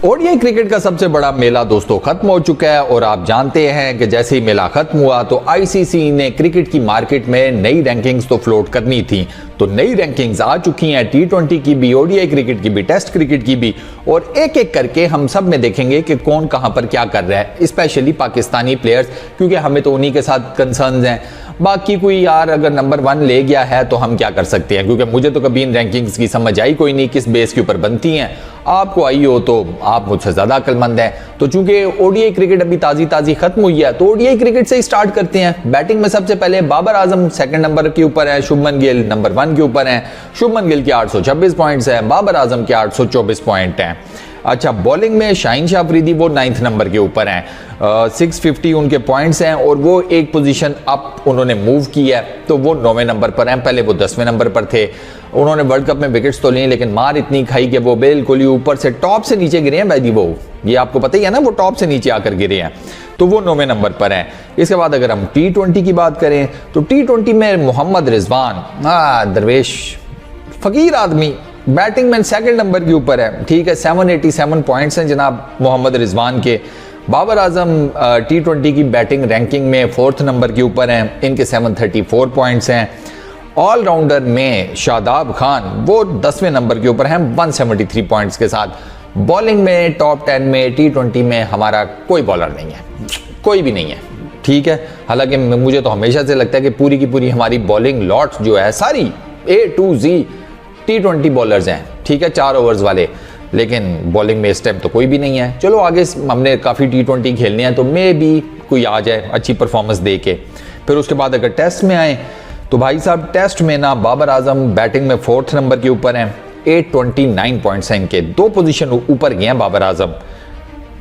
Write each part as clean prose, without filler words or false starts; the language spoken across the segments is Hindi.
ओडीआई क्रिकेट का सबसे बड़ा मेला दोस्तों खत्म हो चुका है और आप जानते हैं कि जैसे ही मेला खत्म हुआ तो आईसीसी ने क्रिकेट की मार्केट में नई रैंकिंग्स तो फ्लोट करनी थी। तो नई रैंकिंग्स आ चुकी हैं, टी20 की भी, ओडीआई क्रिकेट की भी, टेस्ट क्रिकेट की भी, और एक एक करके हम सब में देखेंगे कि कौन कहां पर क्या कर रहा है, स्पेशली पाकिस्तानी प्लेयर्स, क्योंकि हमें तो उन्हीं के साथ कंसर्न्स हैं। बाकी कोई यार अगर नंबर 1 ले गया है तो हम क्या कर सकते हैं, क्योंकि मुझे तो कभी इन रैंकिंग्स की समझ आई कोई नहीं, किस बेस के ऊपर बनती हैं। आपको आई हो तो आप मुझसे ज्यादा अक्लमंद हैं। तो चूंकि ओडीआई क्रिकेट अभी ताजी खत्म हुई है तो ओडीआई क्रिकेट से ही स्टार्ट करते हैं। बैटिंग में सबसे पहले बाबर आजम सेकंड नंबर के ऊपर है, शुभमन गिल नंबर 1 के ऊपर है। शुभमन गिल के 826 पॉइंट्स हैं, बाबर आजम के 824 पॉइंट हैं। अच्छा, बॉलिंग में शाहीन शाह अफरीदी वो 9th नंबर के ऊपर हैं, 650 उनके पॉइंट्स हैं और वो एक पोजीशन अप उन्होंने मूव किया है, तो वो 9वें नंबर पर हैं। पहले वो 10वें नंबर पर थे। उन्होंने वर्ल्ड कप में विकेट्स तो लिए लेकिन मार इतनी खाई कि वो बिल्कुल ही ऊपर से टॉप से नीचे गिरे हैं भाई। वो ये आपको पता ही है ना, वो टॉप से नीचे आकर गिरे हैं, तो वो 9वें नंबर पर हैं। इसके बाद अगर हम टी20 की बात करें तो टी20 में मोहम्मद रिजवान, दरवेश फकीर आदमी, बैटिंग में सेकंड नंबर के ऊपर है, ठीक है, 787 पॉइंट्स हैं जनाब मोहम्मद रिजवान के। बाबर आजम टी20 की बैटिंग रैंकिंग में 4th नंबर के ऊपर हैं, इनके 734 पॉइंट्स हैं। ऑलराउंडर में शादाब खान वो 10वें नंबर के ऊपर हैं 173 पॉइंट्स के साथ। बॉलिंग में टॉप 10 में टी20 में हमारा कोई बॉलर नहीं है, कोई भी नहीं है, ठीक है। हालांकि मुझे तो हमेशा से लगता है कि पूरी की पूरी हमारी बॉलिंग लॉट जो है सारी A to Z T20 bowlers हैं, ठीक है, 4 ओवर्स वाले, लेकिन बॉलिंग में इस टाइम तो कोई भी नहीं है। चलो आगे हमने काफ़ी टी20 खेलने हैं तो मे भी कोई आ जाए अच्छी परफॉर्मेंस दे के। फिर उसके बाद अगर टेस्ट में आए तो भाई साहब टेस्ट में ना बाबर आजम बैटिंग में 4th नंबर के ऊपर हैं, 829 पॉइंट्स हैं इनके, 2 पोजीशन ऊपर गए हैं बाबर आजम।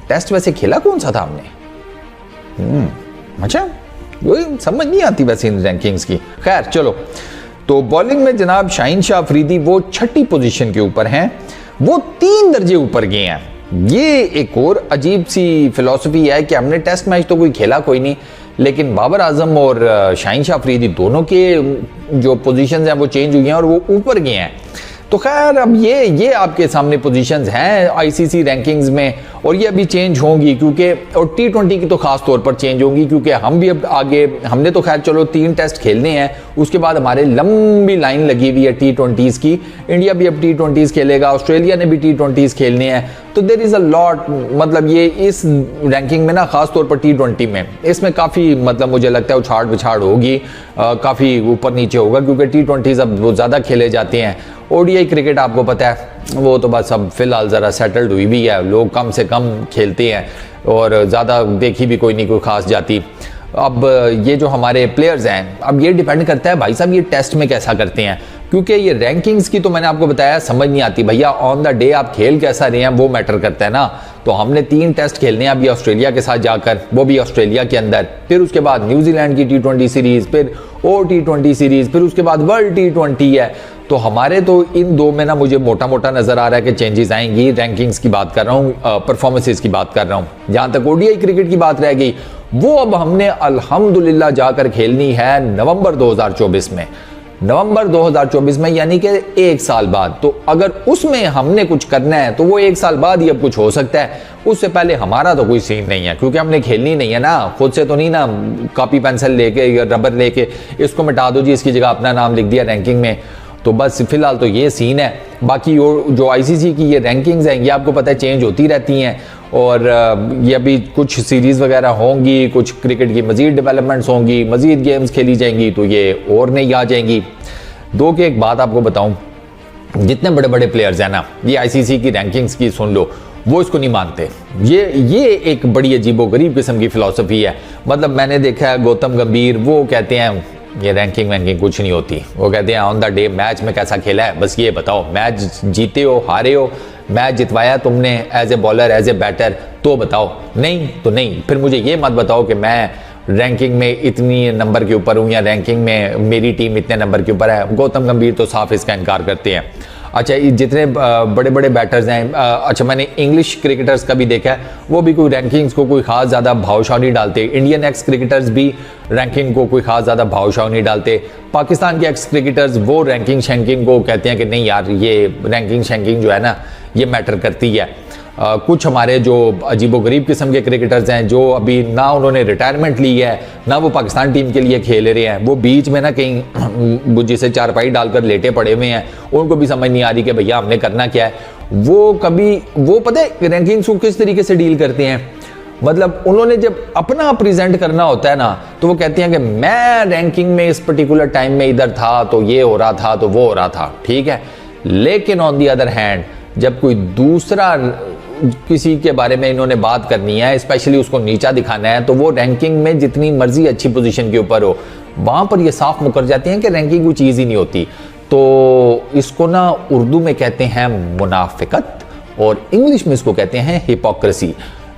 टेस्ट वैसे खेला कौन सा था हमने? अच्छा, वही समझ नहीं आती वैसे इन रैंकिंग्स की। खैर चलो, तो बॉलिंग में जनाब शाहीन शाह अफरीदी वो 6ठी पोजीशन के ऊपर हैं, वो 3 दर्जे ऊपर गए हैं। ये एक और अजीब सी फिलॉसफी है कि हमने टेस्ट मैच तो कोई खेला कोई नहीं, लेकिन बाबर आजम और शाहीन शाह अफरीदी दोनों के जो पोजीशंस हैं वो चेंज हुई हैं और वो ऊपर गए हैं। तो खैर अब ये आपके सामने पोजीशंस हैं आईसीसी रैंकिंग्स में और ये अभी चेंज होंगी, क्योंकि और टी20 की तो खास तौर पर चेंज होंगी, क्योंकि हम भी अब आगे, हमने तो खैर चलो 3 टेस्ट खेलने हैं, उसके बाद हमारे लंबी लाइन लगी हुई है टी20s की। इंडिया भी अब टी20s खेलेगा, ऑस्ट्रेलिया ने भी टी20s खेलने हैं, तो देयर इज अ लॉट, मतलब ये इस रैंकिंग में ना खास तौर पर टी20 में इसमें काफ़ी मतलब मुझे लगता है उछाड़ बिछाड़ होगी, काफ़ी ऊपर नीचे होगा, क्योंकि टी20s अब वो ज़्यादा खेले जाते हैं। ओडीआई क्रिकेट आपको पता है वो तो बस अब फिलहाल ज़रा सेटल्ड हुई भी है, लोग कम से कम खेलते हैं और ज़्यादा देखी भी कोई नहीं कोई खास जाती। अब ये जो हमारे प्लेयर्स हैं, अब ये डिपेंड करता है भाई साहब ये टेस्ट में कैसा करते हैं, क्योंकि ये रैंकिंग्स की तो मैंने आपको बताया समझ नहीं आती भैया, ऑन द डे आप खेल कैसा रहे हैं वो मैटर करता है ना। तो हमने 3 टेस्ट खेलने हैं अभी ऑस्ट्रेलिया के साथ जाकर, वो भी ऑस्ट्रेलिया के अंदर, फिर उसके बाद न्यूजीलैंड की टी20 सीरीज, फिर O20 सीरीज, फिर उसके बाद वर्ल्ड टी20 है। तो हमारे तो इन 2 में ना मुझे मोटा मोटा नजर आ रहा है कि चेंजेस आएंगी। रैंकिंग्स की बात कर रहा हूँ, परफॉर्मेंसेस की बात कर रहा हूँ। जहां तक ओडीआई क्रिकेट की बात रह गई, वो अब हमने अल्हम्दुलिल्लाह जाकर खेलनी है नवंबर 2024 में, नवंबर 2024 में, यानी कि 1 साल बाद। तो अगर उसमें हमने कुछ करना है तो वो 1 साल बाद ही अब कुछ हो सकता है, उससे पहले हमारा तो कोई सीन नहीं है, क्योंकि हमने खेलनी नहीं है ना, खुद से तो नहीं ना कॉपी पेंसिल लेके या रबर लेके इसको मिटा दो जी, इसकी जगह अपना नाम लिख दिया रैंकिंग में। तो बस फिलहाल तो ये सीन है। बाकी जो आईसीसी की ये रैंकिंग्स हैं ये आपको पता है चेंज होती रहती हैं, और ये अभी कुछ सीरीज़ वगैरह होंगी, कुछ क्रिकेट की मज़ीद डेवलपमेंट्स होंगी, मज़ीद गेम्स खेली जाएंगी, तो ये और नहीं आ जाएंगी। 2 की एक बात आपको बताऊं, जितने बड़े बड़े प्लेयर्स हैं ना, ये आईसीसी की रैंकिंग्स की सुन लो, वो इसको नहीं मानते। ये एक बड़ी अजीबोगरीब किस्म की फ़िलासफ़ी है। मतलब मैंने देखा है गौतम गंभीर, वो कहते हैं ये रैंकिंग वैंकिंग कुछ नहीं होती, वो कहते हैं ऑन द डे मैच में कैसा खेला है बस ये बताओ, मैच जीते हो हारे हो, मैच जितवाया तुमने as a bowler as a batter तो बताओ, नहीं तो नहीं। फिर मुझे ये मत बताओ कि मैं रैंकिंग में इतनी नंबर के ऊपर हूँ या रैंकिंग में मेरी टीम इतने नंबर के ऊपर है। गौतम गंभीर तो साफ इसका इनकार करते हैं। अच्छा, ये जितने बड़े बड़े बैटर्स हैं, अच्छा मैंने इंग्लिश क्रिकेटर्स का भी देखा है, वो भी कोई रैंकिंग्स को कोई खास ज़्यादा भावशाव नहीं डालते। इंडियन एक्स क्रिकेटर्स भी रैंकिंग को कोई खास ज़्यादा भावशाव नहीं डालते। पाकिस्तान के एक्स क्रिकेटर्स वो रैंकिंग शैंकिंग को कहते हैं कि नहीं यार, ये रैंकिंग शैंकिंग जो है ना ये मैटर करती है। कुछ हमारे जो अजीबोगरीब किस्म के क्रिकेटर्स हैं जो अभी ना उन्होंने रिटायरमेंट ली है ना वो पाकिस्तान टीम के लिए खेल रहे हैं, वो बीच में ना कहीं जिसे चारपाई डालकर लेटे पड़े हुए हैं, उनको भी समझ नहीं आ रही कि भैया हमने करना क्या है। वो पता है रैंकिंग्स को किस तरीके से डील करते हैं, मतलब उन्होंने जब अपना प्रेजेंट करना होता है ना तो वो कहते हैं कि मैं रैंकिंग में इस पर्टिकुलर टाइम में इधर था तो ये हो रहा था तो वो हो रहा था, ठीक है। लेकिन ऑन दी अदर हैंड जब कोई दूसरा किसी के बारे में इन्होंने बात करनी है, स्पेशली उसको नीचा दिखाना है, तो वो रैंकिंग में जितनी मर्जी अच्छी पोजीशन के ऊपर हो वहां पर ये साफ मुकर जाते हैं कि रैंकिंग कोई चीज ही नहीं होती। तो इसको ना उर्दू में कहते हैं मुनाफिकत और इंग्लिश में इसको कहते हैं हिपोक्रेसी।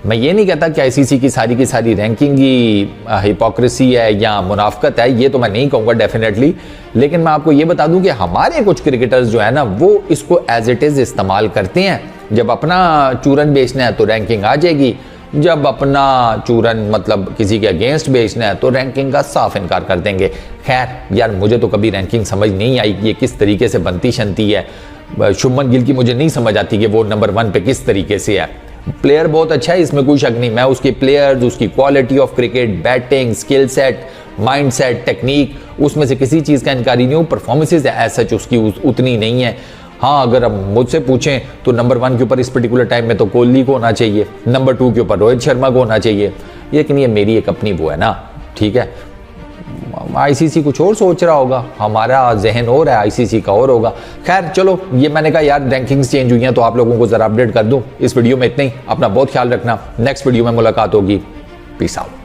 मैं ये नहीं कहता कि आईसीसी की सारी रैंकिंग ही हिपोक्रेसी है या मुनाफिकत है, ये तो मैं नहीं कहूँगा डेफिनेटली। लेकिन मैं आपको ये बता दूं कि हमारे कुछ क्रिकेटर्स जो है ना वो इसको एज इट इज इस्तेमाल करते हैं। जब अपना चूरन बेचना है तो रैंकिंग आ जाएगी, जब अपना चूरन मतलब किसी के अगेंस्ट बेचना है तो रैंकिंग का साफ इनकार कर देंगे। खैर यार, मुझे तो कभी रैंकिंग समझ नहीं आई कि ये किस तरीके से बनती शनती है। शुभमन गिल की मुझे नहीं समझ आती कि वो नंबर 1 पे किस तरीके से है। प्लेयर बहुत अच्छा है, इसमें कोई शक नहीं। मैं उसके प्लेयर्स, उसकी quality of cricket, batting, skill set, mind set, technique, उसमें से किसी चीज़ का इनकार नहीं हूँ। परफॉर्मेंसेज एज सच उसकी उतनी नहीं है। हाँ, अगर अब मुझसे पूछें तो नंबर 1 के ऊपर इस पर्टिकुलर टाइम में तो कोहली को होना चाहिए, नंबर 2 के ऊपर रोहित शर्मा को होना चाहिए। लेकिन ये मेरी एक अपनी वो है ना, ठीक है। आईसीसी कुछ और सोच रहा होगा, हमारा जहन और है, आईसीसी का और होगा। खैर चलो, ये मैंने कहा यार रैंकिंग्स चेंज हुई हैं तो आप लोगों को जरा अपडेट कर दूं। इस वीडियो में इतना ही, अपना बहुत ख्याल रखना। नेक्स्ट वीडियो में मुलाकात होगी। Peace out.